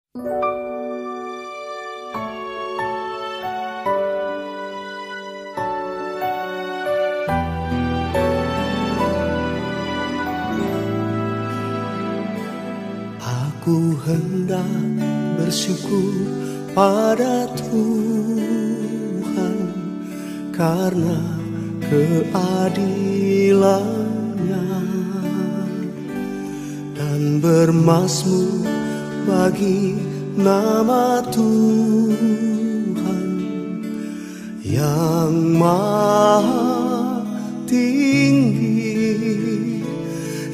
Aku hendak bersyukur pada Tuhan karena keadilan-Nya dan bermazmur bagi nama Tuhan yang maha tinggi.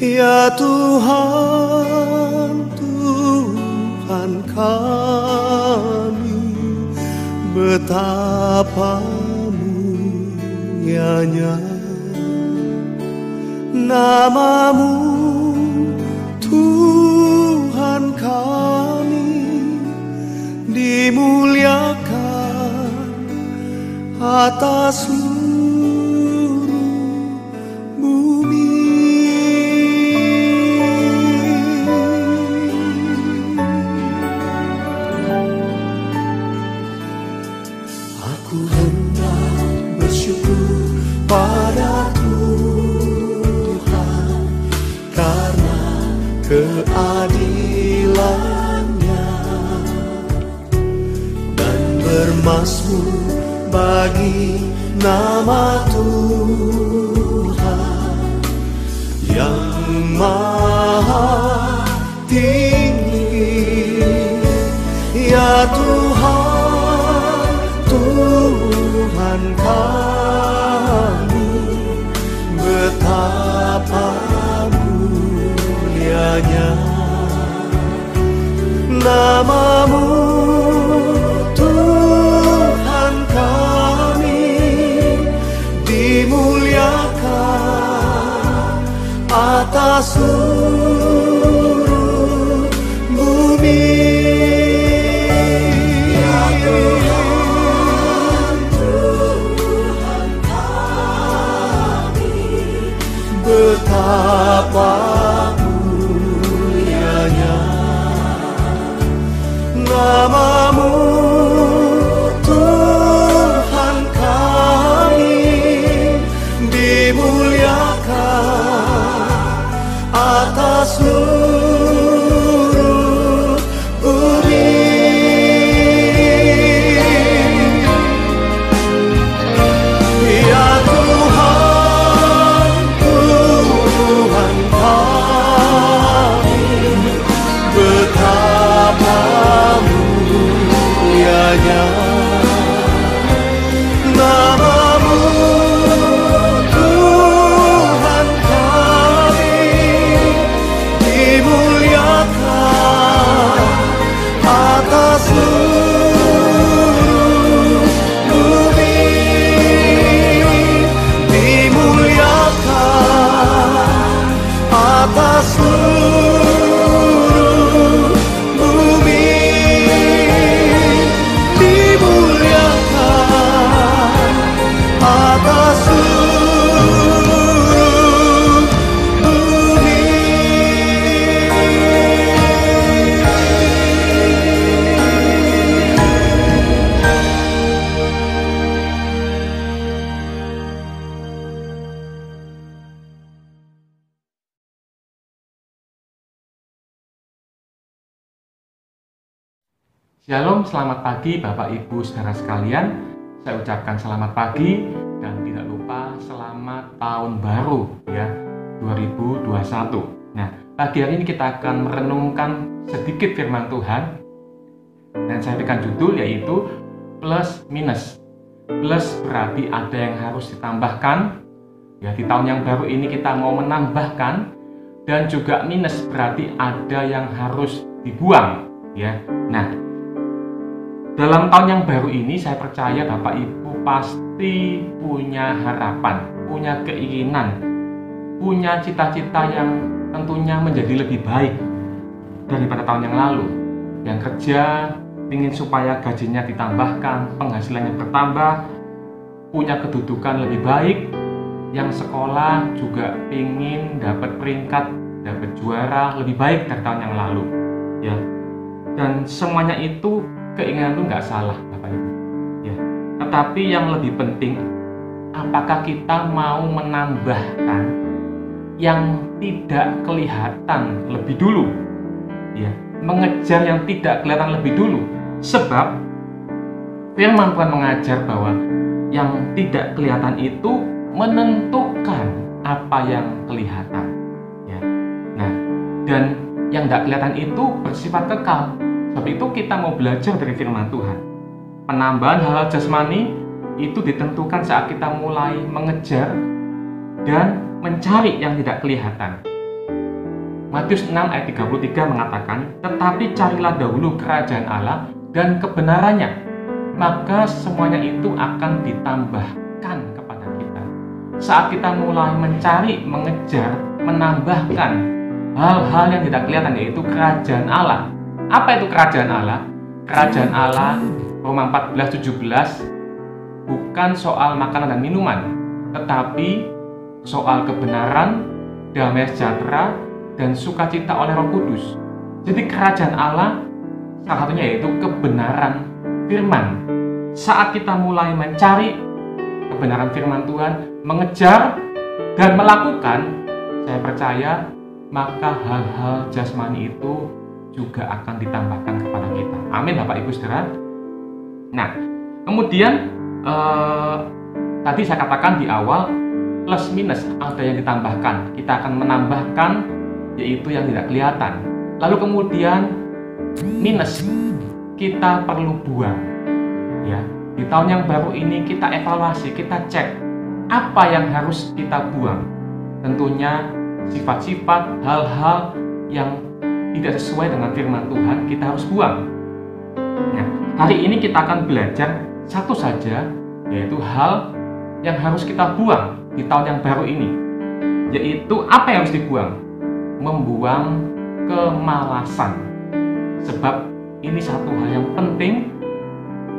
Ya Tuhan, Tuhan kami, betapa mulianya nama-Mu, Tuhan kami, dimuliakan atas seluruh bumi. Aku hendak bersyukur pada Tuhan karena keadilan-Nya dan bermazmur bagi nama Tuhan yang maha tinggi. Ya Tuhan, Tuhan kami, betapa mulianya nama-Mu, Tuhan kami, dimuliakan atas seluruh bumi. Betapa mulianya nama-Mu, Tuhan kami, dimuliakan atas seluruh bumi. Ya Tuhan, Tuhan kami, betapa mulianya nama-Mu, Tuhan kami, dimuliakan atas seluruh bumi, dimuliakan atas seluruh bumi, dimuliakan atas seluruh bumi. Shalom, selamat pagi Bapak Ibu saudara sekalian. Saya ucapkan selamat pagi dan tidak lupa selamat tahun baru ya 2021. Nah, pagi hari ini kita akan merenungkan sedikit firman Tuhan dan saya berikan judul yaitu plus minus. Plus berarti ada yang harus ditambahkan. Ya, di tahun yang baru ini kita mau menambahkan, dan juga minus berarti ada yang harus dibuang ya. Nah, dalam tahun yang baru ini saya percaya Bapak Ibu pasti punya harapan, punya keinginan, punya cita-cita yang tentunya menjadi lebih baik daripada tahun yang lalu. Yang kerja ingin supaya gajinya ditambahkan, penghasilannya bertambah, punya kedudukan lebih baik. Yang sekolah juga ingin dapat peringkat, dapat juara lebih baik dari tahun yang lalu ya. Dan semuanya itu keinginan itu nggak salah, Bapak Ibu. Ya. Tetapi yang lebih penting, apakah kita mau menambahkan yang tidak kelihatan lebih dulu? Ya, mengejar yang tidak kelihatan lebih dulu. Sebab firman Tuhan mengajar bahwa yang tidak kelihatan itu menentukan apa yang kelihatan. Ya. Nah, dan yang tidak kelihatan itu bersifat kekal. Sebab itu kita mau belajar dari firman Tuhan. Penambahan hal-hal jasmani itu ditentukan saat kita mulai mengejar dan mencari yang tidak kelihatan. Matius 6 ayat 33 mengatakan, "Tetapi carilah dahulu kerajaan Allah dan kebenarannya, maka semuanya itu akan ditambahkan kepada kita." Saat kita mulai mencari, mengejar, menambahkan hal-hal yang tidak kelihatan, yaitu kerajaan Allah. Apa itu kerajaan Allah? Kerajaan Allah, Roma 14:17, bukan soal makanan dan minuman, tetapi soal kebenaran, damai sejahtera, dan sukacita oleh Roh Kudus. Jadi kerajaan Allah salah satunya yaitu kebenaran firman. Saat kita mulai mencari kebenaran firman Tuhan, mengejar dan melakukan, saya percaya maka hal-hal jasmani itu juga akan ditambahkan kepada kita. Amin, Bapak Ibu Saudara. Nah, kemudian tadi saya katakan di awal, plus minus ada yang ditambahkan. Kita akan menambahkan yaitu yang tidak kelihatan. Lalu kemudian minus, kita perlu buang. Ya, di tahun yang baru ini kita evaluasi, kita cek apa yang harus kita buang. Tentunya sifat-sifat, hal-hal yang tidak sesuai dengan firman Tuhan kita harus buang. Nah, hari ini kita akan belajar satu saja, yaitu hal yang harus kita buang di tahun yang baru ini. Yaitu apa yang harus dibuang? Membuang kemalasan. Sebab ini satu hal yang penting,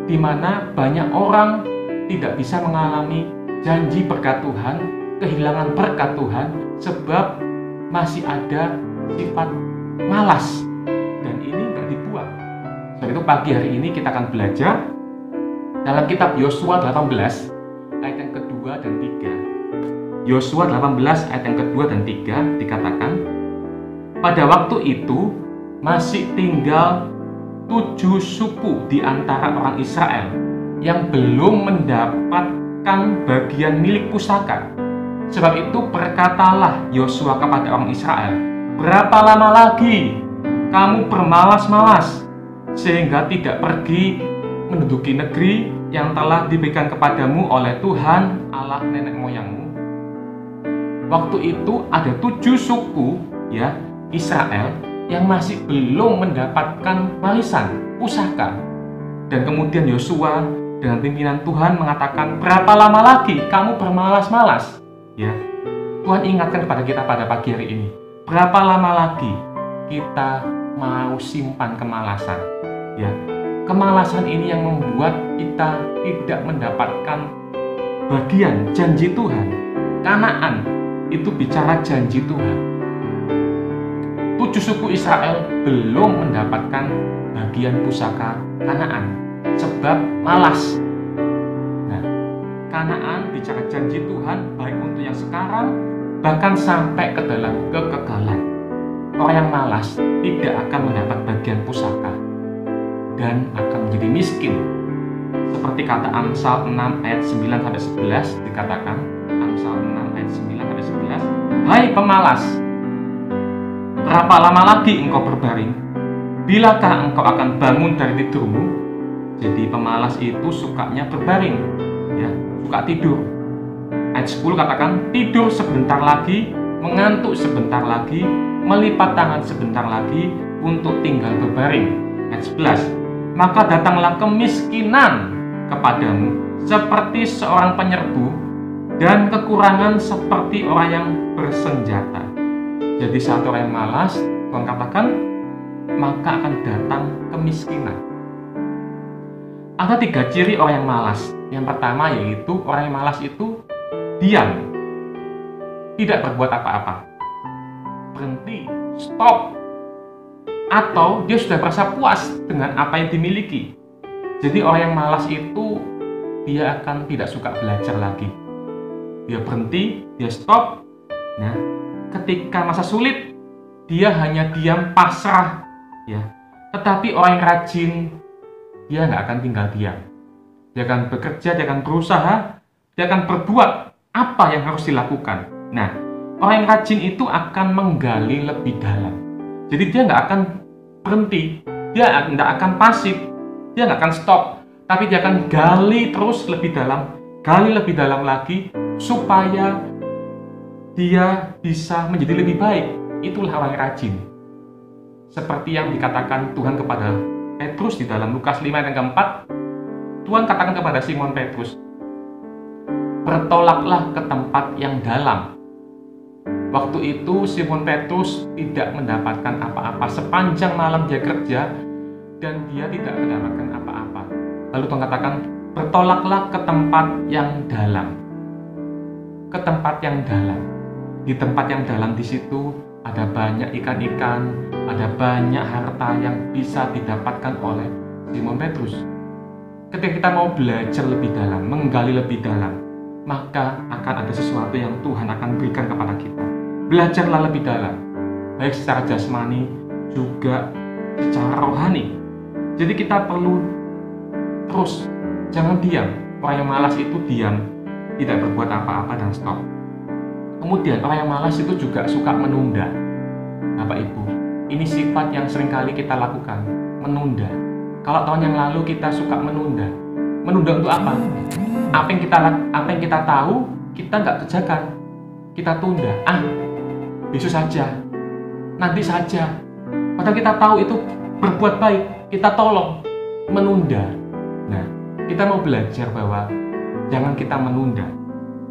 di mana banyak orang tidak bisa mengalami janji berkat Tuhan, kehilangan berkat Tuhan, sebab masih ada sifat malas, dan ini nggak dibuang. Sebab itu pagi hari ini kita akan belajar dalam kitab Yosua 18 ayat yang kedua dan 3. Yosua 18 ayat yang kedua dan 3 dikatakan, "Pada waktu itu masih tinggal 7 suku di antara orang Israel yang belum mendapatkan bagian milik pusaka. Sebab itu berkatalah Yosua kepada orang Israel, 'Berapa lama lagi kamu bermalas-malas sehingga tidak pergi menduduki negeri yang telah diberikan kepadamu oleh Tuhan Allah nenek moyangmu?' Waktu itu ada 7 suku, ya, Israel yang masih belum mendapatkan warisan pusaka. Dan kemudian Yosua dengan pimpinan Tuhan mengatakan, 'Berapa lama lagi kamu bermalas-malas?' Ya, Tuhan ingatkan kepada kita pada pagi hari ini, berapa lama lagi kita mau simpan kemalasan? Ya, kemalasan ini yang membuat kita tidak mendapatkan bagian janji Tuhan. Kanaan itu bicara janji Tuhan. 7 suku Israel belum mendapatkan bagian pusaka Kanaan sebab malas. Nah, Kanaan bicara janji Tuhan baik untuk yang sekarang, bahkan sampai ke dalam kekekalan. Orang yang malas tidak akan mendapat bagian pusaka dan akan menjadi miskin. Seperti kata Amsal 6 ayat 9-11 dikatakan, Amsal 6 ayat 9-11, "Hai pemalas, berapa lama lagi engkau berbaring? Bilakah engkau akan bangun dari tidurmu?" Jadi pemalas itu sukanya berbaring, ya, suka tidur. Ayat 10 katakan, "Tidur sebentar lagi, mengantuk sebentar lagi, melipat tangan sebentar lagi untuk tinggal berbaring." Ayat 11, "Maka datanglah kemiskinan kepadamu seperti seorang penyerbu, dan kekurangan seperti orang yang bersenjata." Jadi saat orang yang malas, Tuhan katakan, maka akan datang kemiskinan. Ada 3 ciri orang yang malas. Yang pertama yaitu orang yang malas itu diam, tidak berbuat apa-apa, berhenti, stop, atau dia sudah merasa puas dengan apa yang dimiliki. Jadi orang yang malas itu dia akan tidak suka belajar lagi. Dia berhenti, dia stop. Nah, ketika masa sulit, dia hanya diam pasrah, ya. Tetapi orang yang rajin, dia nggak akan tinggal diam. Dia akan bekerja, dia akan berusaha, dia akan berbuat apa yang harus dilakukan. Nah, orang yang rajin itu akan menggali lebih dalam. Jadi dia nggak akan berhenti, dia nggak akan pasif, dia nggak akan stop, tapi dia akan gali terus lebih dalam lagi, supaya dia bisa menjadi lebih baik. Itulah orang yang rajin. Seperti yang dikatakan Tuhan kepada Petrus di dalam Lukas 5 ayat 4, Tuhan katakan kepada Simon Petrus, bertolaklah ke tempat yang dalam. Waktu itu Simon Petrus tidak mendapatkan apa-apa. Sepanjang malam dia kerja dan dia tidak mendapatkan apa-apa. Lalu Tuhan katakan, bertolaklah ke tempat yang dalam. Ke tempat yang dalam. Di tempat yang dalam di situ ada banyak ikan-ikan, ada banyak harta yang bisa didapatkan oleh Simon Petrus. Ketika kita mau belajar lebih dalam, menggali lebih dalam, maka akan ada sesuatu yang Tuhan akan berikan kepada kita. Belajarlah lebih dalam, baik secara jasmani juga secara rohani. Jadi kita perlu terus, jangan diam. Orang yang malas itu diam, tidak berbuat apa-apa dan stop. Kemudian orang yang malas itu juga suka menunda. Bapak Ibu, ini sifat yang seringkali kita lakukan, menunda. Kalau tahun yang lalu kita suka menunda. Menunda untuk apa? Apa yang kita tahu, kita nggak kerjakan. Kita tunda. Besok saja, nanti saja. Padahal kita tahu itu berbuat baik, kita tolong. Menunda. Nah, kita mau belajar bahwa jangan kita menunda.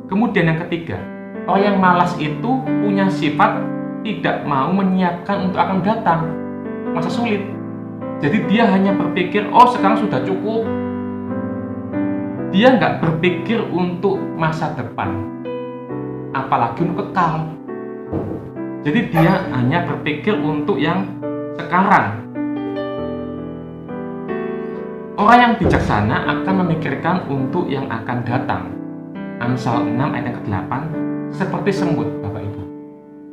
Kemudian yang ketiga, orang yang malas itu punya sifat tidak mau menyiapkan untuk akan datang masa sulit. Jadi dia hanya berpikir, sekarang sudah cukup. Dia nggak berpikir untuk masa depan, apalagi untuk kekal. Jadi dia hanya berpikir untuk yang sekarang. Orang yang bijaksana akan memikirkan untuk yang akan datang. Amsal 6 ayat ke-8, seperti semut, Bapak Ibu.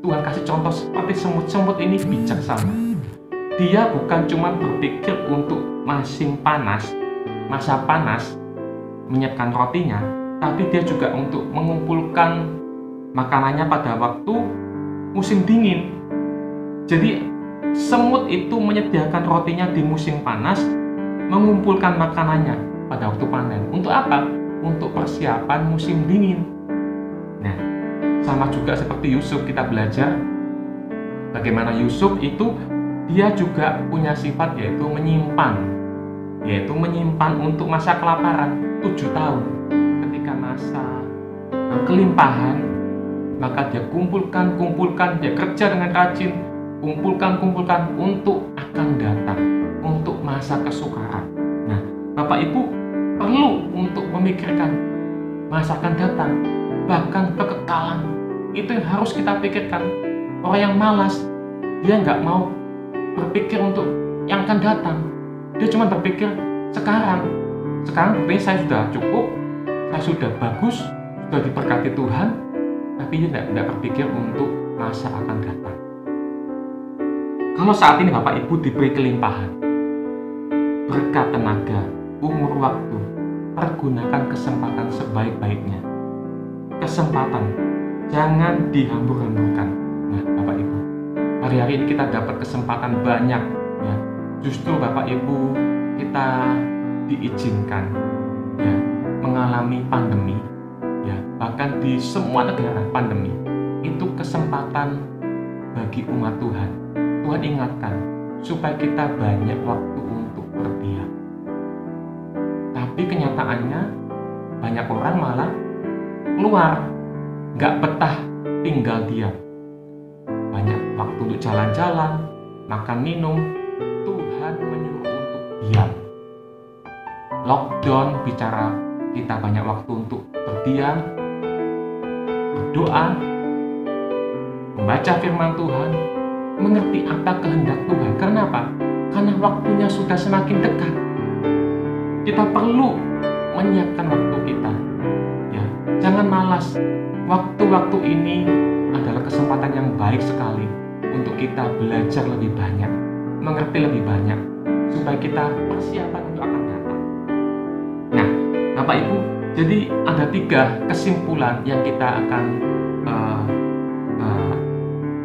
Tuhan kasih contoh seperti semut. Semut ini bijaksana. Dia bukan cuma berpikir untuk masa panas, menyiapkan rotinya, tapi dia juga untuk mengumpulkan makanannya pada waktu musim dingin. Jadi semut itu menyediakan rotinya di musim panas, mengumpulkan makanannya pada waktu panen. Untuk apa? Untuk persiapan musim dingin. Nah, sama juga seperti Yusuf, kita belajar bagaimana Yusuf itu dia juga punya sifat yaitu menyimpan untuk masa kelaparan 7 tahun. Ketika masa kelimpahan, maka dia kumpulkan, dia kerja dengan rajin, kumpulkan untuk akan datang, untuk masa kesukaran. Nah, Bapak Ibu perlu untuk memikirkan masa akan datang, bahkan kekekalan. Itu yang harus kita pikirkan. Orang yang malas, dia nggak mau berpikir untuk yang akan datang. Dia cuma berpikir sekarang berarti saya sudah cukup, saya sudah bagus, sudah diberkati Tuhan, tapi dia tidak berpikir untuk masa akan datang. Kalau saat ini Bapak Ibu diberi kelimpahan, berkat tenaga, umur waktu, pergunakan kesempatan sebaik-baiknya. Kesempatan, jangan dihambur-hamburkan. Nah, Bapak Ibu, hari-hari ini kita dapat kesempatan banyak, ya. Justru Bapak Ibu kita diizinkan, ya, mengalami pandemi, ya, bahkan di semua negara pandemi. Itu kesempatan bagi umat Tuhan. Tuhan ingatkan supaya kita banyak waktu untuk berdiam. Tapi kenyataannya banyak orang malah keluar, nggak betah tinggal diam. Banyak waktu untuk jalan-jalan, makan minum. Tuhan menyuruh untuk diam. Lockdown bicara kita banyak waktu untuk berdiam, berdoa, membaca firman Tuhan, mengerti apa kehendak Tuhan. Karena apa? Karena waktunya sudah semakin dekat. Kita perlu menyiapkan waktu kita. Ya, jangan malas. Waktu-waktu ini adalah kesempatan yang baik sekali untuk kita belajar lebih banyak, mengerti lebih banyak, supaya kita persiapan untuk akan datang. Nah, Bapak Ibu, jadi ada 3 kesimpulan yang kita akan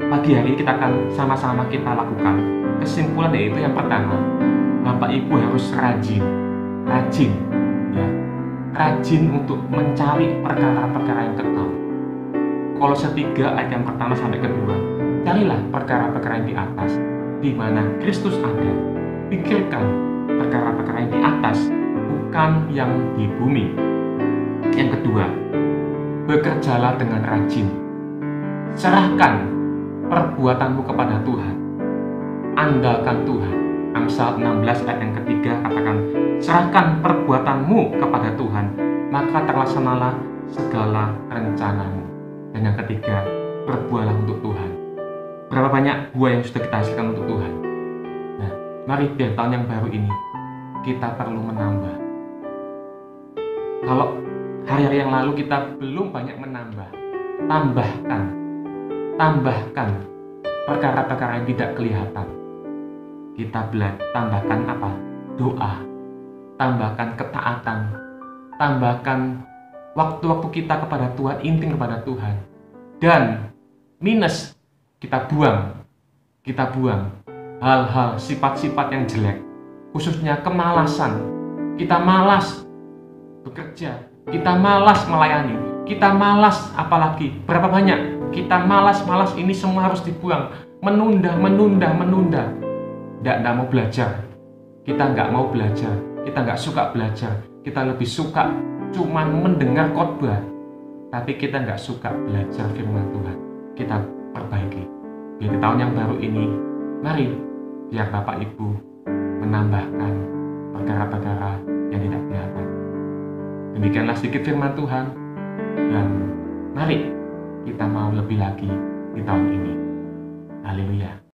pagi hari ini kita akan sama-sama kita lakukan. Kesimpulan yaitu yang pertama, Bapak Ibu harus rajin, ya, rajin untuk mencari perkara-perkara yang kekal. Kolose 3 ayat yang pertama sampai kedua, carilah perkara-perkara yang di atas, di mana Kristus ada. Pikirkan perkara-perkara yang di atas, bukan yang di bumi. Yang kedua, bekerjalah dengan rajin. Serahkan perbuatanmu kepada Tuhan. Andalkan Tuhan. Amsal 16 ayat yang ketiga katakan, serahkan perbuatanmu kepada Tuhan, maka terlaksanalah segala rencanamu. Dan yang ketiga, berbuahlah untuk Tuhan. Berapa banyak buah yang sudah kita hasilkan untuk Tuhan? Nah, mari biar tahun yang baru ini kita perlu menambah. Kalau hari-hari yang lalu kita belum banyak menambah, tambahkan perkara-perkara yang tidak kelihatan. Kita tambahkan apa? Doa, tambahkan ketaatan, tambahkan waktu-waktu kita kepada Tuhan, intim kepada Tuhan. Dan minus, kita buang hal-hal, sifat-sifat yang jelek, khususnya kemalasan. Kita malas bekerja, kita malas melayani, kita malas apalagi, berapa banyak kita malas ini semua harus dibuang, menunda. Tidak mau belajar, kita nggak mau belajar, kita nggak suka belajar, kita lebih suka cuman mendengar khotbah, tapi kita nggak suka belajar firman Tuhan. Kita perbaiki. Di tahun yang baru ini, mari biar Bapak Ibu menambahkan perkara-perkara yang tidak kelihatan. Demikianlah sedikit firman Tuhan, dan mari kita mau lebih lagi di tahun ini. Haleluya.